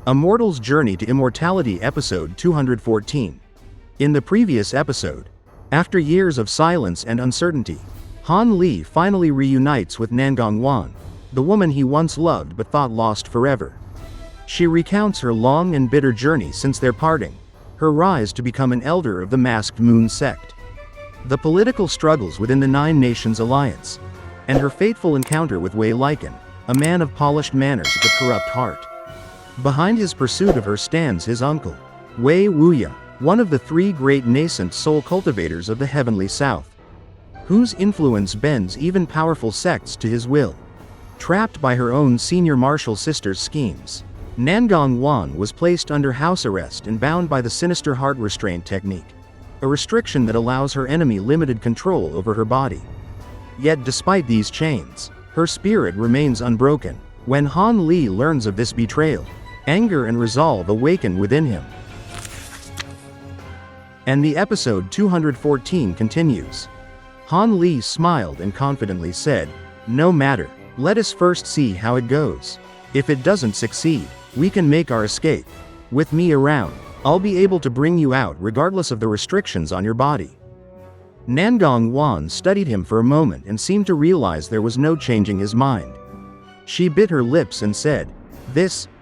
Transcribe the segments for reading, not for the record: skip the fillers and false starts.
A Mortal's Journey to Immortality Episode 214. In the previous episode, after years of silence and uncertainty, Han Li finally reunites with Nangong Wan, the woman he once loved but thought lost forever. She recounts her long and bitter journey since their parting, her rise to become an elder of the Masked Moon Sect, the political struggles within the Nine Nations Alliance, and her fateful encounter with Wei Lichen, a man of polished manners but corrupt heart. Behind his pursuit of her stands his uncle, Wei Wuya, one of the three great nascent soul cultivators of the Heavenly South, whose influence bends even powerful sects to his will. Trapped by her own senior martial sister's schemes, Nangong Wan was placed under house arrest and bound by the sinister Heart Restraint Technique, a restriction that allows her enemy limited control over her body. Yet despite these chains, her spirit remains unbroken. When Han Li learns of this betrayal, anger and resolve awaken within him. And the episode 214 continues. Han Li smiled and confidently said, "No matter, let us first see how it goes. If it doesn't succeed, we can make our escape. With me around, I'll be able to bring you out regardless of the restrictions on your body." Nangong Wan studied him for a moment and seemed to realize there was no changing his mind. She bit her lips and said,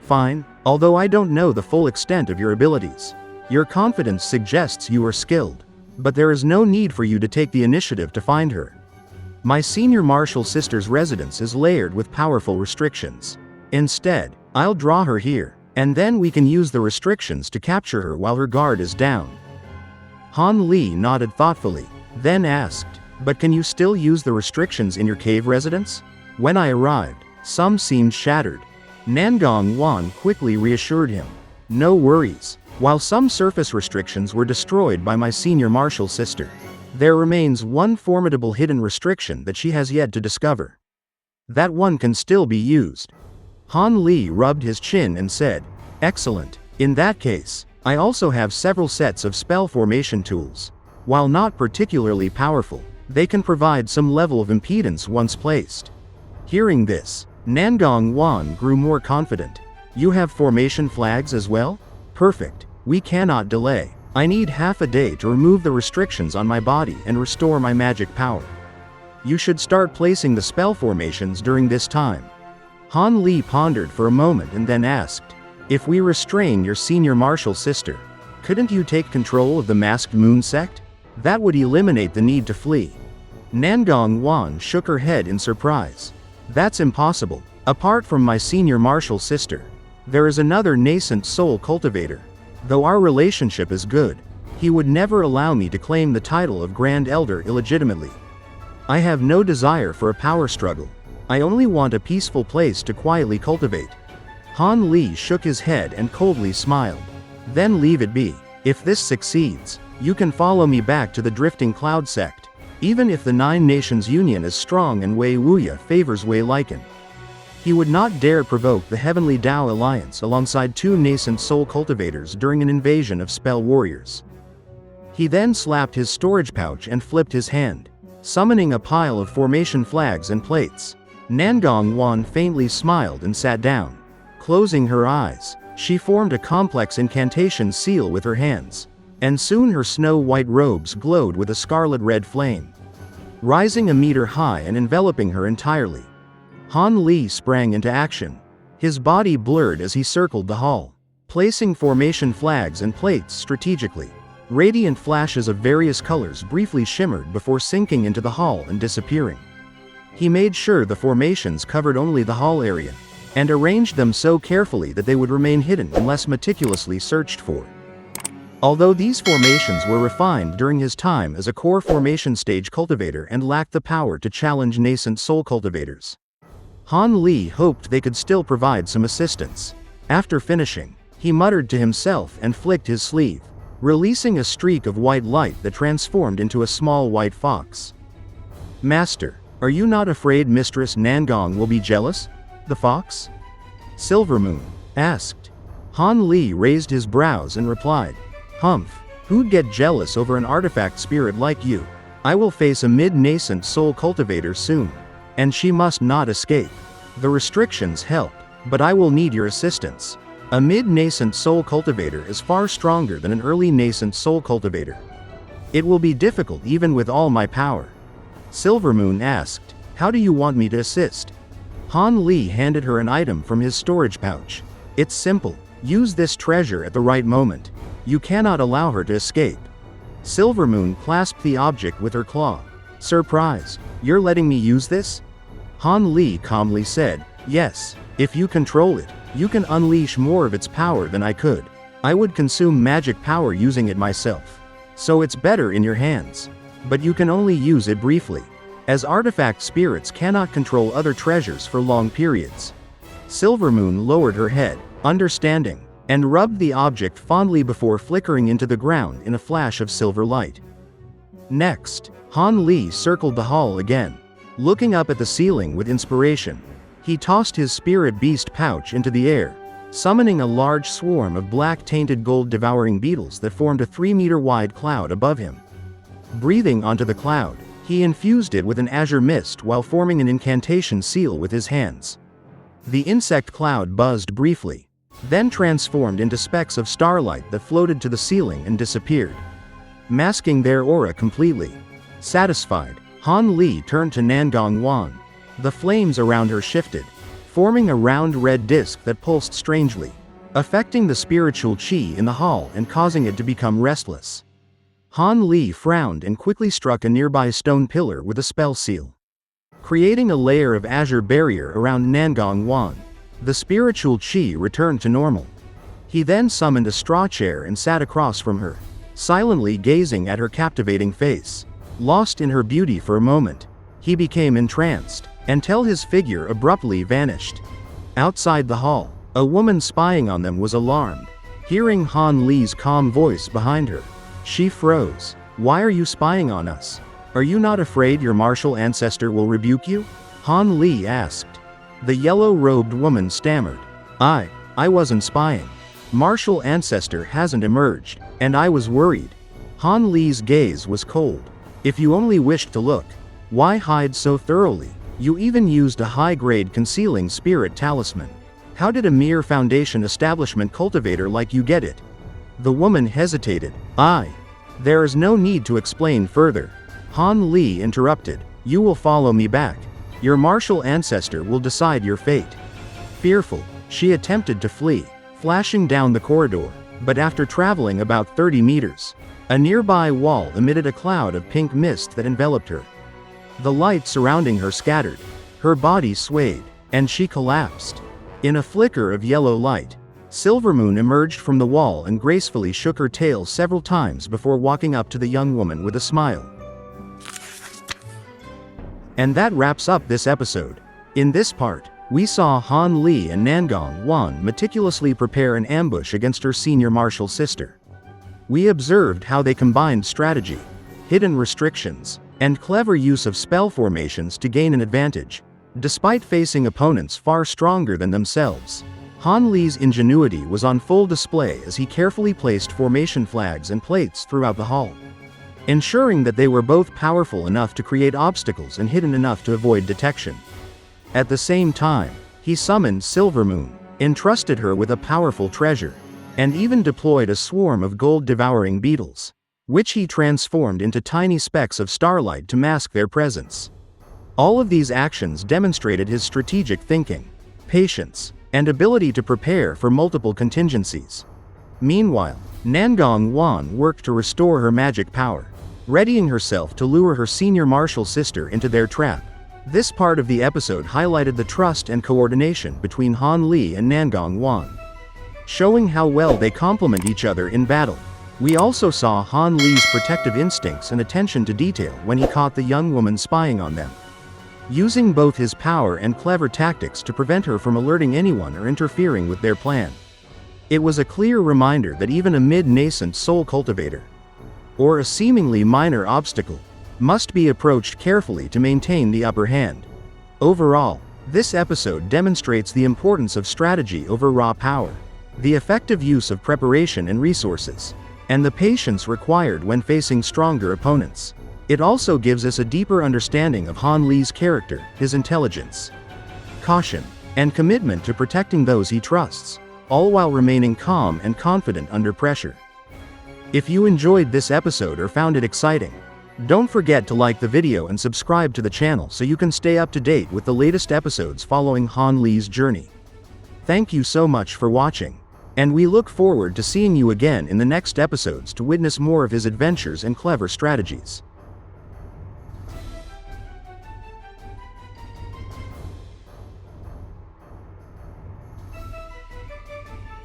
Fine, although I don't know the full extent of your abilities. Your confidence suggests you are skilled, but there is no need for you to take the initiative to find her. My senior martial sister's residence is layered with powerful restrictions. Instead, I'll draw her here, and then we can use the restrictions to capture her while her guard is down." Han Li nodded thoughtfully, then asked, "But can you still use the restrictions in your cave residence? When I arrived, some seemed shattered." Nangong Wan quickly reassured him, "No worries. While some surface restrictions were destroyed by my senior martial sister, there remains one formidable hidden restriction that she has yet to discover. That one can still be used." Han Li rubbed his chin and said, "Excellent. In that case, I also have several sets of spell formation tools. While not particularly powerful, they can provide some level of impedance once placed." Hearing this, Nangong Wan grew more confident. "You have formation flags as well? Perfect. We cannot delay. I need half a day to remove the restrictions on my body and restore my magic power. You should start placing the spell formations during this time." Han Li pondered for a moment and then asked, "If we restrain your senior martial sister, couldn't you take control of the Masked Moon Sect? That would eliminate the need to flee." Nangong Wan shook her head in surprise. "That's impossible. Apart from my senior martial sister, there is another nascent soul cultivator. Though our relationship is good, he would never allow me to claim the title of Grand Elder illegitimately. I have no desire for a power struggle. I only want a peaceful place to quietly cultivate." Han Li shook his head and coldly smiled. "Then leave it be. If this succeeds, you can follow me back to the Drifting Cloud Sect, even if the Nine Nations Union is strong and Wei Wuya favors Wei Lichen. He would not dare provoke the Heavenly Tao Alliance alongside two nascent soul cultivators during an invasion of spell warriors." He then slapped his storage pouch and flipped his hand, summoning a pile of formation flags and plates. Nangong Wan faintly smiled and sat down. Closing her eyes, she formed a complex incantation seal with her hands, and soon her snow-white robes glowed with a scarlet-red flame, rising a meter high and enveloping her entirely. Han Li sprang into action. His body blurred as he circled the hall, placing formation flags and plates strategically. Radiant flashes of various colors briefly shimmered before sinking into the hall and disappearing. He made sure the formations covered only the hall area, and arranged them so carefully that they would remain hidden unless meticulously searched for. Although these formations were refined during his time as a core formation stage cultivator and lacked the power to challenge nascent soul cultivators, Han Li hoped they could still provide some assistance. After finishing, he muttered to himself and flicked his sleeve, releasing a streak of white light that transformed into a small white fox. "Master, are you not afraid Mistress Nangong will be jealous?" the fox, Silvermoon, asked. Han Li raised his brows and replied, "Humph, who'd get jealous over an artifact spirit like you? I will face a mid-nascent soul cultivator soon, and she must not escape. The restrictions help, but I will need your assistance." A mid-nascent soul cultivator is far stronger than an early nascent soul cultivator. It will be difficult even with all my power. Silvermoon asked, "How do you want me to assist?" Han Li handed her an item from his storage pouch. "It's simple. Use this treasure at the right moment. You cannot allow her to escape." Silvermoon clasped the object with her claw. "Surprise! You're letting me use this?" Han Li calmly said, "Yes. If you control it, you can unleash more of its power than I could. I would consume magic power using it myself. So it's better in your hands. But you can only use it briefly, as artifact spirits cannot control other treasures for long periods." Silvermoon lowered her head, understanding, and rubbed the object fondly before flickering into the ground in a flash of silver light. Next, Han Li circled the hall again. Looking up at the ceiling with inspiration, he tossed his spirit beast pouch into the air, summoning a large swarm of black tainted gold devouring beetles that formed a 3-meter-wide cloud above him. Breathing onto the cloud, he infused it with an azure mist while forming an incantation seal with his hands. The insect cloud buzzed briefly, then transformed into specks of starlight that floated to the ceiling and disappeared, masking their aura completely. Satisfied, Han Li turned to Nangong Wan. The flames around her shifted, forming a round red disc that pulsed strangely, affecting the spiritual qi in the hall and causing it to become restless. Han Li frowned and quickly struck a nearby stone pillar with a spell seal, creating a layer of azure barrier around Nangong Wan. The spiritual qi returned to normal. He then summoned a straw chair and sat across from her, silently gazing at her captivating face. Lost in her beauty for a moment, he became entranced, until his figure abruptly vanished. Outside the hall, a woman spying on them was alarmed, hearing Han Li's calm voice behind her. She froze. "Why are you spying on us? Are you not afraid your martial ancestor will rebuke you?" Han Li asked. The yellow-robed woman stammered. I wasn't spying. Martial ancestor hasn't emerged, and I was worried." Han Li's gaze was cold. "If you only wished to look, why hide so thoroughly? You even used a high-grade concealing spirit talisman. How did a mere foundation establishment cultivator like you get it?" The woman hesitated. There is no need to explain further." Han Li interrupted. "You will follow me back. Your martial ancestor will decide your fate." Fearful, she attempted to flee, flashing down the corridor, but after traveling about 30 meters, a nearby wall emitted a cloud of pink mist that enveloped her. The light surrounding her scattered, her body swayed, and she collapsed. In a flicker of yellow light, Silvermoon emerged from the wall and gracefully shook her tail several times before walking up to the young woman with a smile. And that wraps up this episode. In this part, we saw Han Li and Nangong Wan meticulously prepare an ambush against her senior martial sister. We observed how they combined strategy, hidden restrictions, and clever use of spell formations to gain an advantage, despite facing opponents far stronger than themselves. Han Li's ingenuity was on full display as he carefully placed formation flags and plates throughout the hall, ensuring that they were both powerful enough to create obstacles and hidden enough to avoid detection. At the same time, he summoned Silvermoon, entrusted her with a powerful treasure, and even deployed a swarm of gold-devouring beetles, which he transformed into tiny specks of starlight to mask their presence. All of these actions demonstrated his strategic thinking, patience, and ability to prepare for multiple contingencies. Meanwhile, Nangong Wan worked to restore her magic power, readying herself to lure her senior martial sister into their trap. This part of the episode highlighted the trust and coordination between Han Li and Nangong Wan, showing how well they complement each other in battle. We also saw Han Li's protective instincts and attention to detail when he caught the young woman spying on them, using both his power and clever tactics to prevent her from alerting anyone or interfering with their plan. It was a clear reminder that even a mid-nascent soul cultivator, or a seemingly minor obstacle, must be approached carefully to maintain the upper hand. Overall, this episode demonstrates the importance of strategy over raw power, the effective use of preparation and resources, and the patience required when facing stronger opponents. It also gives us a deeper understanding of Han Li's character, his intelligence, caution, and commitment to protecting those he trusts. all while remaining calm and confident under pressure. If you enjoyed this episode or found it exciting, don't forget to like the video and subscribe to the channel so you can stay up to date with the latest episodes following Han Li's journey. Thank you so much for watching, and we look forward to seeing you again in the next episodes to witness more of his adventures and clever strategies.